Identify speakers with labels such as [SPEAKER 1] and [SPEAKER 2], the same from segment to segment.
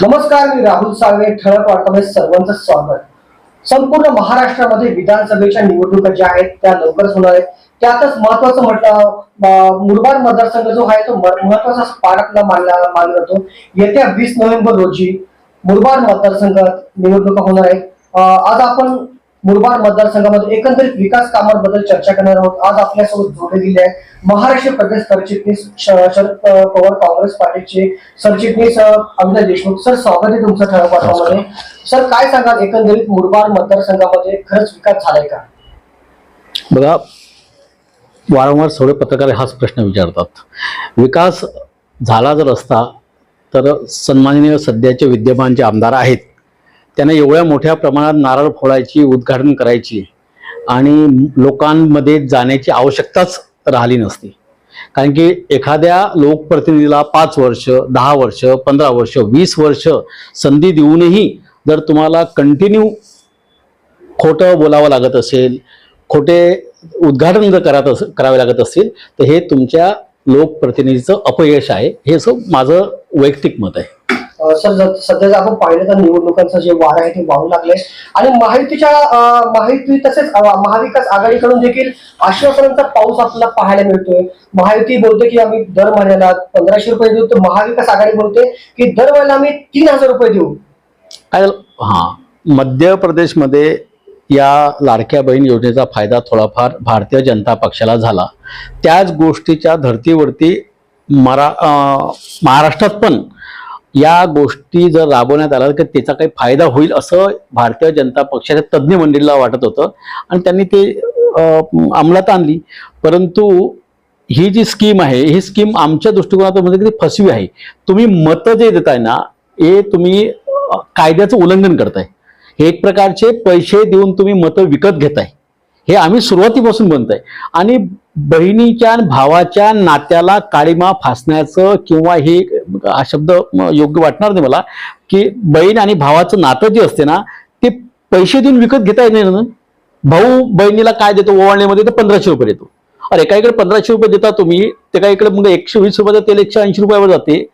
[SPEAKER 1] नमस्कार, मी राहुल साळवे. ठळक वार्तामध्ये सर्वांचं स्वागत. संपूर्ण महाराष्ट्रामध्ये विधानसभेच्या निवडणुका ज्या आहेत त्या लवकरच होणार आहेत. त्यातच महत्वाचं म्हटलं मुरबाड मतदारसंघ जो आहे तो महत्वाचा पारखला मानला जातो. येत्या 20 नोव्हेंबर रोजी मुरबाड मतदारसंघात निवडणुका होणार आहेत. आज आपण मुरबाड मतदारसंघामध्ये एकंदरीत विकास कामांबद्दल चर्चा करणार आहोत. आज आपल्यासोबत जोडले गेले आहे महाराष्ट्र प्रदेश सरचिटणीस शरद पवार काँग्रेस पार्टीचे सरचिटणीस अविनाश देशमुख. सर, स्वागत आहे तुमचं ठळक वार्तामध्ये. सर, काय सांगाल एकंदरीत मुरबाड मतदारसंघामध्ये खरंच विकास झालाय का?
[SPEAKER 2] बघा, वारंवार सगळे पत्रकार हाच प्रश्न विचारतात. विकास झाला जर असता तर सन्माननीय सध्याचे विद्यमान जे आमदार आहेत त्यांना एवढ्या मोठ्या प्रमाणात नारळ फोडायची, उद्घाटन करायची आणि लोकांमध्ये जाण्याची आवश्यकताच राहिली नसती. कारण की एखाद्या लोकप्रतिनिधीला 5 वर्ष, 10 वर्ष, 15 वर्ष, 20 वर्ष संधी देऊनही जर तुम्हाला कंटिन्यू खोटं बोलावं लागत असेल, खोटे उद्घाटन जर करावे लागत असतील तर हे तुमच्या लोकप्रतिनिधीचं अपयश आहे. हे असं माझं वैयक्तिक मत आहे.
[SPEAKER 1] सर, सध्या आपण पाहिलं तर निवडणुकांचं जे वार आहे ते वाहू लागले आणि महायुती तसेच महाविकास आघाडीकडून देखील आश्वासनांचा पाऊस आपल्याला पाहायला मिळतोय. महायुती बोलते की आम्ही दर महिन्याला 1500 रुपये देऊ, तर महाविकास आघाडी बोलते की दर महिन्याला आम्ही 3000 रुपये देऊ.
[SPEAKER 2] मध्य प्रदेशमध्ये या लाडक्या बहीण योजनेचा फायदा थोडाफार भारतीय जनता पक्षाला झाला. त्याच गोष्टीच्या धर्तीवरती महाराष्ट्रात पण या गोष्टी जर राबवण्यात आल्या तर त्याचा काही फायदा होईल असं भारतीय जनता पक्षाच्या तज्ज्ञ मंडळीला वाटत होतं आणि त्यांनी ते अंमलात आणली. परंतु ही जी स्कीम आहे ही स्कीम आमच्या दृष्टिकोनातून म्हणजे ती फसवी आहे. तुम्ही मतं जे देताय ना, हे तुम्ही कायद्याचं उल्लंघन करताय. हे एक प्रकारचे पैसे देऊन तुम्ही मतं विकत घेताय. हे आम्ही सुरुवातीपासून बनतंय आणि बहिणीच्या भावाच्या नात्याला काळीमा फासण्याचं किंवा हे हा शब्द योग्य वाटणार नाही मला, की बहीण आणि भावाचं नातं जे असते ना ते पैसे देऊन विकत घेता येत नाही ना. भाऊ बहिणीला काय देतो ओवाळण्यामध्ये, तर 1500 रुपये देतो. अरे एकाकडे 1500 रुपये देता तुम्ही, ते काही इकडे मग 120 रुपयाचं तेल 180 रुपयावर जाते.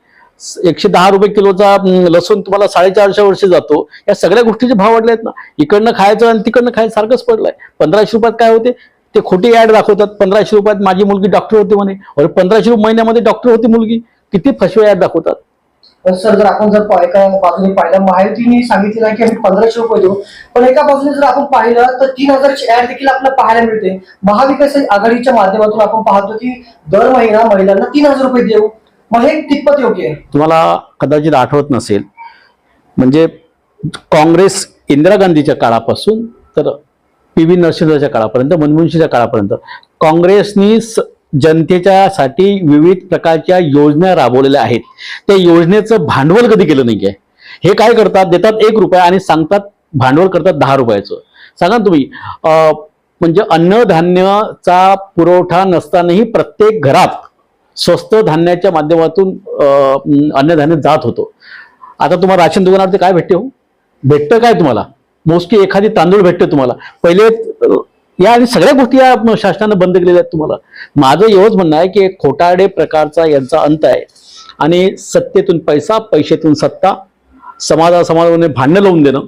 [SPEAKER 2] 110 रुपये किलोचा लसूण तुम्हाला 450 वर्ष जातो. या सगळ्या गोष्टीचे भाव वाढले आहेत ना. इकडनं खायचं आणि तिकडनं खायचं सारखंच पडलंय. 1500 रुपयात काय होते, ते खोटी ऍड दाखवतात. 1500 रुपयात माझी मुलगी डॉक्टर होते म्हणे, और 1500 रुपये महिन्यामध्ये डॉक्टर होती मुलगी. किती फसवे ऍड दाखवतात.
[SPEAKER 1] सर, जर आपण जर एका बाजूने पाहिलं, महायुतीने सांगितलेलं आहे की आम्ही 1500 रुपये देऊ, पण एका बाजूने जर आपण पाहिलं तर 3000 ची ऍड देखील आपल्याला पाहायला मिळते. महाविकास आघाडीच्या माध्यमातून आपण पाहतो की दर महिना महिलांना 3000 रुपये देऊ. मग हे कितपत योग्य आहे?
[SPEAKER 2] तुम्हाला कदाचित आठवत नसेल, म्हणजे काँग्रेस इंदिरा गांधीच्या काळापासून तर PV नरसिंहच्या काळापर्यंत, मनमोहन सिंगच्या काळापर्यंत काँग्रेसनी जनतेच्यासाठी विविध प्रकारच्या योजना राबवलेल्या आहेत. त्या योजनेचं भांडवल कधी केलं नाही आहे. हे काय करतात, देतात 1 रुपया आणि सांगतात भांडवल करतात 10 रुपयाचं. सांगा तुम्ही, म्हणजे अन्नधान्याचा पुरवठा नसतानाही प्रत्येक घरात स्वस्त धान्याच्या माध्यमातून अन्नधान्य जात होतो. आता तुम्हाला राशन दुकानावरती काय भेटते हो? भेटतं काय तुम्हाला? मोजकी एखादी तांदूळ भेटते तुम्हाला. पहिले या आणि सगळ्या गोष्टी या शासनानं बंद केलेल्या आहेत. तुम्हाला माझं एवढंच म्हणणं आहे की खोटारडे प्रकारचा यांचा अंत आहे आणि सत्तेतून पैसा, पैशातून सत्ता, समाजामध्ये भांडणं लावून देणं,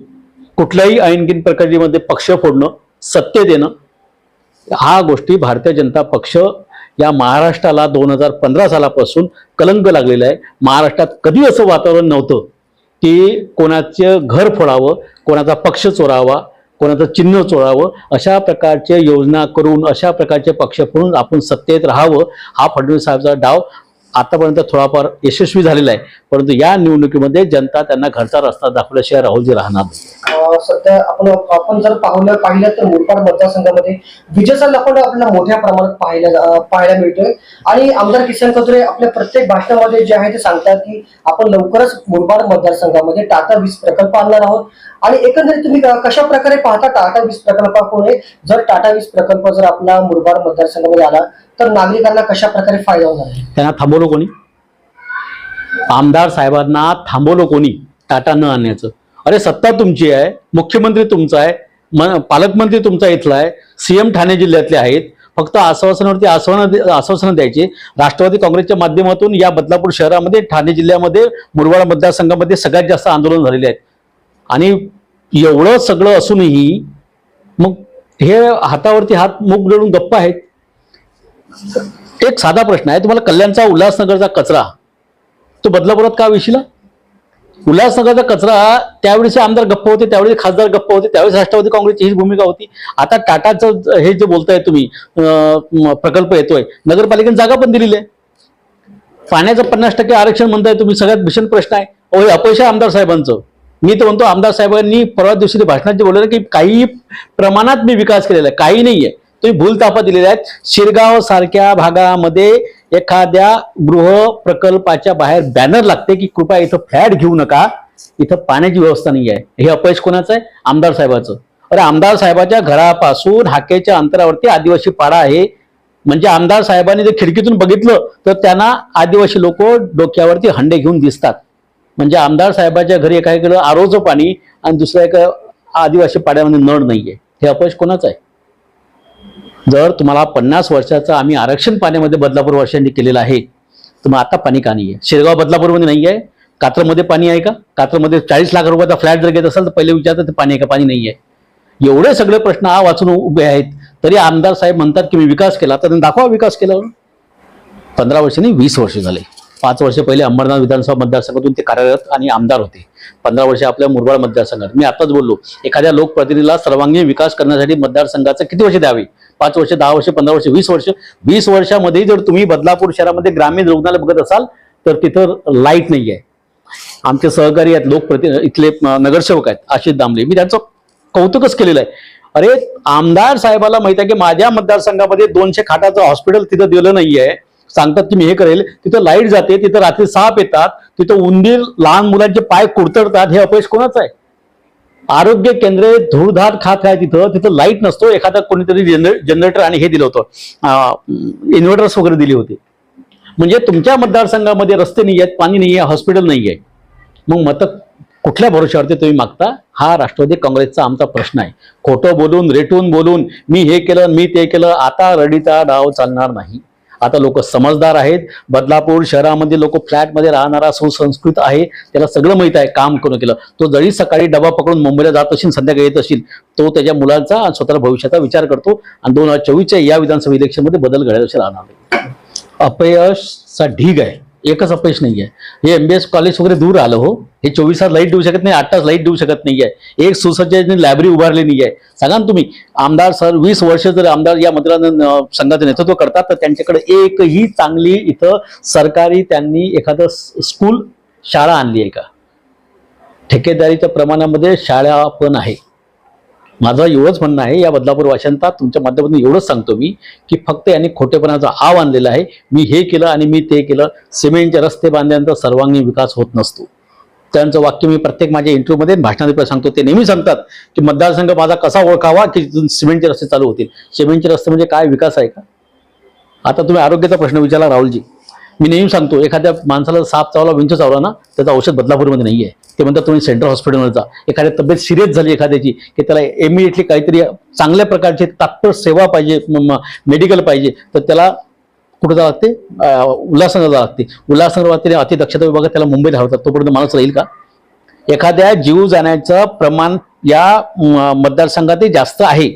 [SPEAKER 2] कुठल्याही आणखीन प्रकारामध्ये पक्ष फोडणं, सत्य देणं, हा गोष्टी भारतीय जनता पक्ष या महाराष्ट्राला 2015 सालापासून कलंक लागलेला आहे. महाराष्ट्रात कधी असं वातावरण नव्हतं की कोणाचं घर फोडावं, कोणाचा पक्ष चोरावा, कोणाचं चिन्ह चोरावं. अशा प्रकारचे योजना करून, अशा प्रकारचे पक्ष फोडून आपण सत्तेत राहावं, हा फडणवीस साहेबचा डाव आतापर्यंत थोडाफार यशस्वी झालेला आहे. परंतु या निवडणुकीमध्ये जनता त्यांना घरचा रस्ता दाखवल्याशिवाय राहुलजी राहणार नाही.
[SPEAKER 1] सध्या आपण जर पाहिलं तर मुरबाड मतदारसंघामध्ये विजेचा लपंड आपल्याला मोठ्या प्रमाणात पाहायला मिळतोय आणि आमदार किसन कथोरे आपल्या प्रत्येक भाषणामध्ये जे आहे ते सांगतात की आपण लवकरच मुरबाड मतदारसंघामध्ये टाटा वीज प्रकल्प आणणार आहोत. आणि एकंदरीत तुम्ही कशा प्रकारे पाहता टाटा वीज प्रकल्पामुळे? जर टाटा वीज प्रकल्प जर आपला मुरबाड मतदारसंघामध्ये आला तर नागरिकांना कशा प्रकारे फायदा होणार आहे?
[SPEAKER 2] त्यांना थांबवलं कोणी? आमदार साहेबांना थांबवलं कोणी टाटा न आणण्याचं? अरे सत्ता तुमची आहे, मुख्यमंत्री तुमचा आहे, पालकमंत्री तुमचा इथला आहे, CM ठाणे जिल्ह्यातले आहेत, फक्त आश्वासनावरती आश्वासनं द्यायचे. राष्ट्रवादी काँग्रेसच्या माध्यमातून या बदलापूर शहरामध्ये, ठाणे जिल्ह्यामध्ये, मुरबाड मतदारसंघामध्ये सगळ्यात जास्त आंदोलन झालेले आहेत. आणि एवढं सगळं असूनही मग हे हातावरती हात मूग जोडून गप्प आहेत. एक साधा प्रश्न आहे, तुम्हाला कल्याणचा उल्हासनगरचा कचरा तो बदलापुरात का विशीला? उल्हासनगरचा कचरा त्यावेळेस आमदार गप्प होते, त्यावेळेस खासदार गप्प होते, त्यावेळेस राष्ट्रवादी काँग्रेसची हीच भूमिका होती. आता टाटाचं हे जे बोलताय तुम्ही प्रकल्प येतोय, नगरपालिकेने जागा पण दिलेली आहे. पाण्याचं 50% आरक्षण म्हणताय तुम्ही, सगळ्यात भीषण प्रश्न आहे. हे अपयश आहे आमदार साहेबांचं. मी तर म्हणतो आमदार साहेबांनी परवा दिवशी भाषणात जे बोलले की काही प्रमाणात मी विकास केलेला आहे, काही नाहीये. तुम्ही भूलतापा दिलेल्या आहेत. शिरगाव सारख्या भागामध्ये एखाद्या गृह प्रकल्पाच्या बाहेर बॅनर लागते की कृपया इथं फ्लॅट घेऊ नका, इथं पाण्याची व्यवस्था नाही आहे. हे अपयश कोणाचं आहे? आमदार साहेबाचं. अरे आमदार साहेबाच्या घरापासून हाकेच्या अंतरावरती आदिवासी पाडा आहे. म्हणजे आमदार साहेबांनी जर खिडकीतून बघितलं तर त्यांना आदिवासी लोक डोक्यावरती हंडे घेऊन दिसतात. म्हणजे आमदार साहेबाच्या घरी एकाकडे आरोचं पाणी आणि दुसऱ्या एका आदिवासी पाड्यामध्ये नळ नाहीये. हे अपयश कोणाचं आहे? जर तुम्हाला 50 वर्षाचं आम्ही आरक्षण पाण्यामध्ये बदलापूर वर्षांनी केलेलं आहे, तर मग आता पाणी का नाही आहे? शिरगाव बदलापूरमध्ये नाही आहे, कात्रमध्ये पाणी आहे का? कात्रमध्ये 40 लाख रुपयाचा फ्लॅट जर घेत असेल तर पहिले विचारतात पाणी आहे का? पाणी नाही आहे. एवढे सगळे प्रश्न वाचून उभे आहेत, तरी आमदार साहेब म्हणतात की मी विकास केला. तर दाखवा विकास केला. 15 वर्ष नाही, 20 वर्ष झाले. 5 वर्ष पहिले अंबरनाथ विधानसभा मतदारसंघातून ते कार्यरत आणि आमदार होते. 15 वर्ष आपल्या मुरबाड मतदारसंघात. मी आताच बोललो, एखाद्या लोकप्रतिनिधीला सर्वांगीण विकास करण्यासाठी मतदारसंघाचं किती वर्ष द्यावी? 5 वर्ष, 10 वर्ष, 15 वर्ष, 20 वर्ष. 20 वर्षामध्ये जर तुम्ही बदलापूर शहरामध्ये ग्रामीण रुग्णालय बघत असाल तर तिथं लाईट नाही आहे. आमचे सहकारी आहेत, इथले नगरसेवक आहेत आशिष दामले, मी त्यांचं कौतुकच केलेलं आहे. अरे आमदार साहेबाला माहित आहे की माझ्या मतदारसंघामध्ये 200 खाटाचं हॉस्पिटल तिथं दिलं नाहीये. सांगतात की मी हे करेल, तिथं लाईट जाते, तिथं रात्री साप येतात, तिथं उंदीर लहान मुलांचे पाय कुडतडतात. हे अपयश कोणाचं आहे? आरोग्य केंद्रे धूळधाट खात आहे, तिथं लाईट नसतो. एखादा कोणीतरी जनरेटर आणि हे दिलं होतं, इन्व्हर्टर्स वगैरे दिले होते. म्हणजे तुमच्या मतदारसंघामध्ये रस्ते नाही आहेत, पाणी नाही आहे, हॉस्पिटल नाही आहे. मग मतं कुठल्या भरोश्यावरती तुम्ही मागता? हा राष्ट्रवादी काँग्रेसचा आमचा प्रश्न आहे. खोटं बोलून, रेटून बोलून मी हे केलं, मी ते केलं, आता रडीचा डाव चालणार नाही. आता लोक समजदार आहेत. बदलापूर शहरामध्ये लोक फ्लॅटमध्ये राहणारा सुसंस्कृत आहे, त्याला सगळं माहित आहे काम करून केलं. तो जरी सकाळी डबा पकडून मुंबईला जात असेल, संध्याकाळी येत असेल, तो त्याच्या मुलांचा आणि स्वतःच्या भविष्याचा विचार करतो. आणि 2024च्या या विधानसभा इलेक्शनमध्ये बदल घडायला राहणार नाही. अपयशचा ढीग आहे, एकच अपयश नाही आहे. हे MBS कॉलेज वगैरे दूर आलं हो. हे 24 तास लाईट देऊ शकत नाही, 8 तास लाईट देऊ शकत नाही आहे. एक सुसज्ज लायब्ररी उभारली नाही आहे. सांगा ना तुम्ही, आमदार सर 20 वर्ष जर आमदार या मतदारसंघाचं नेतृत्व करतात तर त्यांच्याकडे एकही चांगली इथं सरकारी त्यांनी एखादं स्कूल शाळा आणली आहे का? ठेकेदारीच्या प्रमाणामध्ये शाळा पण आहे. माझं एवढंच म्हणणं आहे या बदलापूर वाशांता तुमच्या माध्यमातून एवढंच सांगतो मी की फक्त यांनी खोटेपणाचा आव आणलेला आहे. मी हे केलं आणि मी ते केलं. सिमेंटचे रस्ते बांधल्यानंतर सर्वांगीण विकास होत नसतो. त्यांचं वाक्य मी प्रत्येक माझ्या इंटरव्ह्यूमध्ये भाषणात सांगतो. ते नेहमी सांगतात की मतदारसंघ माझा कसा ओळखावा की सिमेंटचे रस्ते चालू होतील. सिमेंटचे रस्ते म्हणजे काय विकास आहे का? आता तुम्ही आरोग्याचा प्रश्न विचारला राहुलजी. मी नेहमी सांगतो, एखाद्या माणसाला साप चावला, विंच चावला ना, त्याचं औषध बदलापूरमध्ये नाही आहे. ते म्हणतात तुम्ही सेंट्रल हॉस्पिटलमध्ये जा. एखाद्या तब्येत सिरियस झाली एखाद्याची की त्याला इमिडिएटली काहीतरी चांगल्या प्रकारची तात्काळ सेवा पाहिजे, मेडिकल पाहिजे, तर त्याला कुठं जावं लागते? उल्हासनगर जावं लागते. उल्हासनगर अतिदक्षता विभागात त्याला मुंबईला हवतात. तोपर्यंत माणूस राहील का? एखाद्या जीव जाण्याचं प्रमाण या मतदारसंघातही जास्त आहे,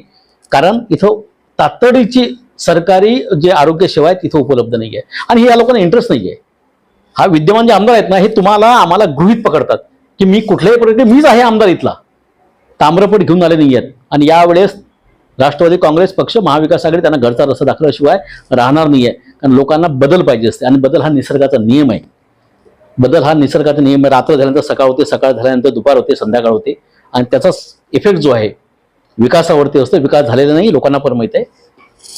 [SPEAKER 2] कारण इथं तातडीची सरकारी जे आरोग्य सेवा आहे तिथं उपलब्ध नाही आहे. आणि या लोकांना इंटरेस्ट नाही आहे. हा विद्यमान जे आमदार आहेत ना, हे तुम्हाला आम्हाला गृहीत पकडतात की मी कुठल्याही प्रकारे मीच आहे आमदार इथला. ताम्रपट घेऊन आले नाही आहेत. आणि यावेळेस राष्ट्रवादी काँग्रेस पक्ष, महाविकास आघाडी त्यांना घरचा रस्ता दाखवल्याशिवाय राहणार नाही आहे. कारण लोकांना बदल पाहिजे असते आणि बदल हा निसर्गाचा नियम आहे. बदल हा निसर्गाचा नियम आहे. रात्र झाल्यानंतर सकाळ होते, सकाळ झाल्यानंतर दुपार होते, संध्याकाळ होते. आणि त्याचा इफेक्ट जो आहे विकासावरती असतो. विकास झालेला नाही, लोकांना पण माहित आहे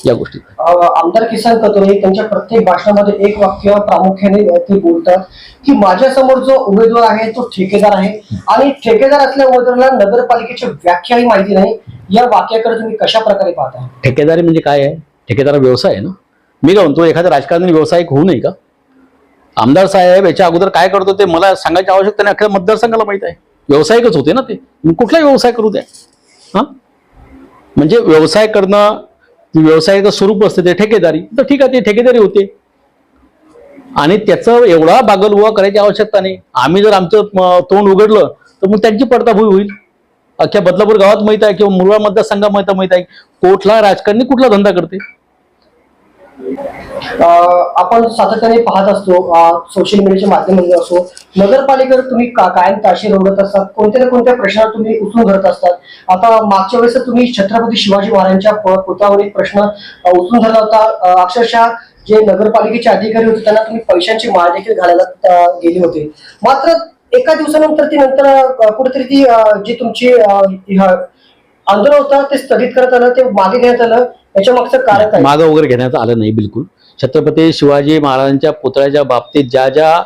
[SPEAKER 2] या गोष्टी.
[SPEAKER 1] आमदार किसन कथोरे त्यांच्या प्रत्येक भाषणामध्ये एक वाक्य प्रामुख्याने ते बोलतात की माझ्या समोर जो उमेदवार आहे तो ठेकेदार आहे आणि ठेकेदार असल्या उमेदवाराला नगरपालिकेची व्याख्याही माहिती नाही. या वाक्याकडे तुम्ही कशा प्रकारे पाहता?
[SPEAKER 2] ठेकेदारी म्हणजे काय आहे? ठेकेदार व्यवसाय आहे ना. मी काय म्हणतो, एखाद्या राजकारणी व्यावसायिक होऊ नये का? आमदार साहेब याच्या अगोदर काय करतो ते मला सांगायची आवश्यकता नाही. अख्या मतदारसंघाला माहित आहे. व्यावसायिकच होते ना ते. कुठलाही व्यवसाय करू द्या. हा म्हणजे व्यवसाय करणं जे व्यवसायाचं स्वरूप असते ते ठेकेदारी, तर ठीक आहे, ते ठेकेदारी होते आणि त्याचं एवढा बागलबुवा करायची आवश्यकता नाही. आम्ही जर आमचं तोंड उघडलं तर मग त्यांची पडताभूई होईल. अख्ख्या बदलापूर गावात माहित आहे किंवा मुरबाड मतदारसंघात माहित आहे कुठला राजकारणी कुठला धंदा करते.
[SPEAKER 1] आपण सातत्याने पाहत असतो सोशल मीडियाच्या माध्यमातून असो, नगरपालिकेवर तुम्ही कायम ताशेर ओढत असतात, कोणत्या ना कोणत्या प्रश्नावर तुम्ही उचलून धरत असतात. आता मागच्या वेळेस तुम्ही छत्रपती शिवाजी महाराजांच्या पुतळ्यावर एक प्रश्न उचलून धरला होता. अक्षरशः जे नगरपालिकेचे अधिकारी होते त्यांना तुम्ही पैशांची माळ देखील घालायला गेले होते. मात्र एका दिवसानंतर ती नंतर कुठेतरी ती जी तुमची आंदोलन होतं ते स्थगित करत आलं, ते मागे घेण्यात आलं. याच्या मागचं कारण काय?
[SPEAKER 2] मागं वगैरे घेण्यात आलं नाही बिलकुल. छत्रपती शिवाजी महाराजांच्या पुतळ्याच्या बाबतीत ज्या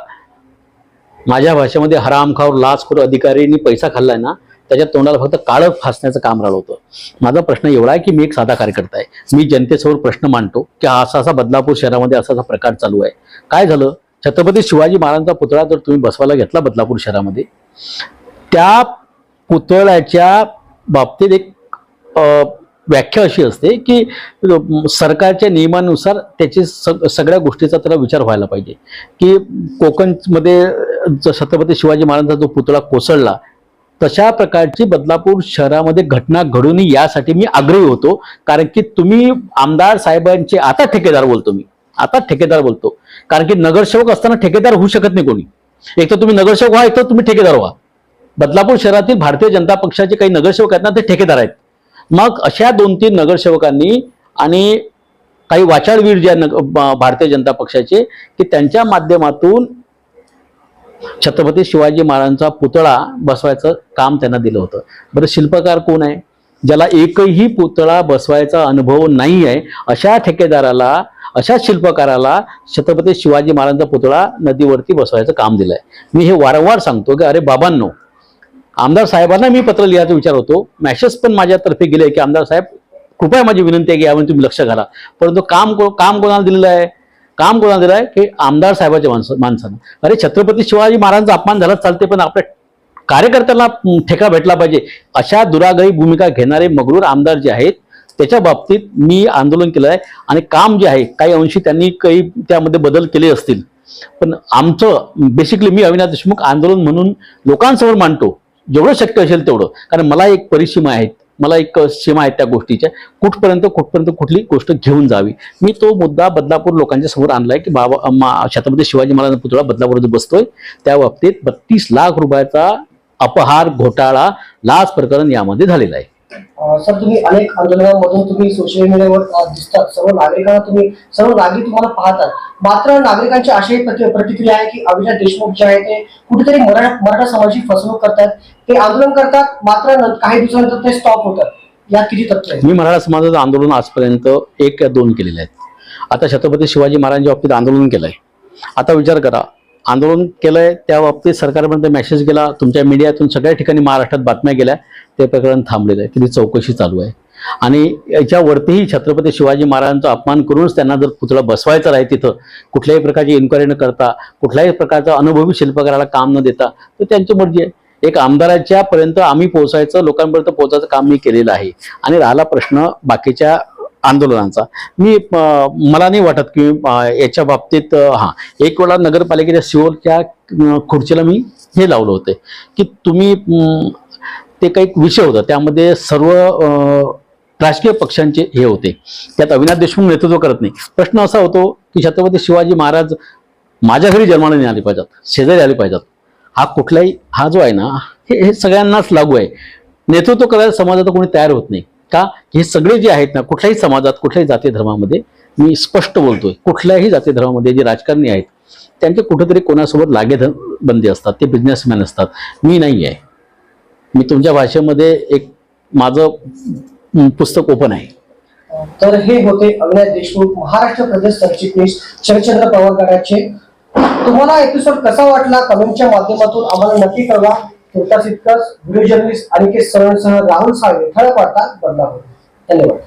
[SPEAKER 2] माझ्या भाषेमध्ये हरामखोर लाचखोर अधिकाऱ्यांनी पैसा खाल्लाय ना, त्याच्या तोंडाला फक्त काळं फासण्याचं काम राहिलं होतं. माझा प्रश्न एवढा आहे की मी एक साधा कार्यकर्ता आहे. मी जनतेसमोर प्रश्न मांडतो की असा बदलापूर शहरामध्ये असा प्रकार चालू आहे. काय झालं, छत्रपती शिवाजी महाराजांचा पुतळा जर तुम्ही बसवायला घेतला बदलापूर शहरामध्ये, त्या पुतळ्याच्या बाबतीत एक व्याख्या अशी असते की सरकारच्या नियमानुसार त्याची सगळ्या गोष्टीचा त्याला विचार व्हायला पाहिजे. की कोकणमध्ये छत्रपती शिवाजी महाराजांचा जो पुतळा कोसळला, तशा प्रकारची बदलापूर शहरामध्ये घटना घडू नये यासाठी मी आग्रही होतो. कारण की तुम्ही आमदार साहेबांचे आता ठेकेदार बोलतो मी, आता ठेकेदार बोलतो. कारण की नगरसेवक असताना ठेकेदार होऊ शकत नाही कोणी. एक तर तुम्ही नगरसेवक व्हा, एक तर तुम्ही ठेकेदार व्हा. बदलापूर शहरातील भारतीय जनता पक्षाचे काही नगरसेवक आहेत ना, ते ठेकेदार आहेत. मग अशा 2-3 नगरसेवकांनी आणि काही वाचाळवीर जे भारतीय जनता पक्षाचे, की त्यांच्या माध्यमातून छत्रपती शिवाजी महाराजांचा पुतळा बसवायचं काम त्यांना दिलं होतं. बरं, शिल्पकार कोण आहे? ज्याला एकही पुतळा बसवायचा अनुभव नाही आहे, अशा ठेकेदाराला, अशा शिल्पकाराला छत्रपती शिवाजी महाराजांचा पुतळा नदीवरती बसवायचं काम दिलंय. मी हे वारंवार सांगतो की अरे बाबांनो, आमदार साहेबांना मी पत्र लिहायचा विचार होतो. मॅसेज पण माझ्यातर्फे गेले की आमदार साहेब, कृपया माझी विनंती आहे की यावर तुम्ही लक्ष घाला. परंतु काम कोणाला दिलेलं आहे? काम कोणाला दिलं आहे की आमदार साहेबाच्या माणसानं. अरे, छत्रपती शिवाजी महाराजांचा अपमान झाला चालते, पण आपल्या कार्यकर्त्याला ठेका भेटला पाहिजे. अशा दुराग्रही भूमिका घेणारे मगरूर आमदार जे आहेत त्याच्या बाबतीत मी आंदोलन केलं आहे. आणि काम जे आहे काही अंशी त्यांनी काही त्यामध्ये बदल केले असतील, पण आमचं बेसिकली मी अविनाश देशमुख आंदोलन म्हणून लोकांसमोर मांडतो जेवढं शक्य असेल तेवढं. कारण मला एक परिसीमा आहे, मला एक सीमा आहे त्या गोष्टीच्या, कुठपर्यंत कुठली गोष्ट घेऊन जावी. मी तो मुद्दा बदलापूर लोकांच्या समोर आणलाय की बाबा, छत्रपती शिवाजी महाराजांचा पुतळा बदलापूर बसतोय, त्या बाबतीत 32 लाख रुपयाचा अपहार, घोटाळा, लाच प्रकरण यामध्ये झालेलं आहे.
[SPEAKER 1] सर, तुम्ही अनेक आंदोलनांमधून तुम्ही सोशल मीडियावर दिसतात, सर्व नागरिक तुम्हाला पाहतात. मात्र नागरिकांची अशी प्रतिक्रिया आहे की अविनाश देशमुख जे आहे ते कुठेतरी मराठा समाजाची फसवणूक करतात. ते आंदोलन करतात, मात्र काही दिवसानंतर ते स्टॉप होतात. यात किती तथ्य आहे?
[SPEAKER 2] मी मराठा समाजाचं आंदोलन आजपर्यंत 1 या 2 केलेले आहेत. आता छत्रपती शिवाजी महाराजांच्या बाबतीत आंदोलन केलंय. आता विचार करा, आंदोलन केलंय त्या बाबतीत सरकारपर्यंत मेसेज गेला, तुमच्या मीडियातून सगळ्या ठिकाणी महाराष्ट्रात बातम्या गेल्या, ते प्रकरण थांबलेलं आहे, त्याची चौकशी चालू आहे. आणि याच्यावरतीही छत्रपती शिवाजी महाराजांचा अपमान करूनच त्यांना जर पुतळा बसवायचा आहे तिथं, कुठल्याही प्रकारची इन्क्वायरी न करता, कुठल्याही प्रकारचा अनुभवी शिल्पकाराला काम न देता, तर त्यांची मर्जी आहे. एक आमदाराच्या पर्यंत आम्ही पोहोचायचं, लोकांपर्यंत पोहोचायचं काम मी केलेलं आहे. आणि राहिला प्रश्न बाकीच्या आंदोलनांचा, मला नाही वाटत की याच्या बाबतीत एक वेळा नगरपालिकेच्या सिओलच्या खुर्चीला मी हे लावलं होतं की तुम्ही ते काही विषय होता, त्यामध्ये सर्व राजकीय पक्षांचे हे होते, त्यात अविनाश देशमुख नेतृत्व करत नाही. प्रश्न असा होतो की छत्रपती शिवाजी महाराज माझ्या घरी जन्माला नाही आले पाहिजेत, शेजारी आले पाहिजेत. हा जो आहे ना, हे सगळ्यांनाच लागू आहे. नेतृत्व करायला समाजात कोणी तयार होत नाही का? हे सगळे जे आहेत ना, कुठल्याही समाजात, कुठल्याही जाती धर्मामध्ये, मी स्पष्ट बोलतोय, कुठल्याही जाती धर्मामध्ये जे राजकारणी आहेत त्यांचे कुठेतरी कोणासोबत लागेबंदी असतात, ते बिझनेसमॅन असतात. मी नाही आहे. मी तुमच्या भाषेमध्ये एक माझं पुस्तक ओपन आहे.
[SPEAKER 1] तर हे होते अविनाश देशमुख, महाराष्ट्र प्रदेश सरचिटणीस शरदचंद्र पवार गटाचे. तुम्हाला एपिसोड कसा वाटला कमेंटच्या माध्यमातून आम्हाला नक्की कळवा. तुर्तास इतकंच. व्हिडिओ जर्नलिस्ट अनिकेत सरणसह राहुल साळवे, ठळक वार्ता, बदलापूर. धन्यवाद.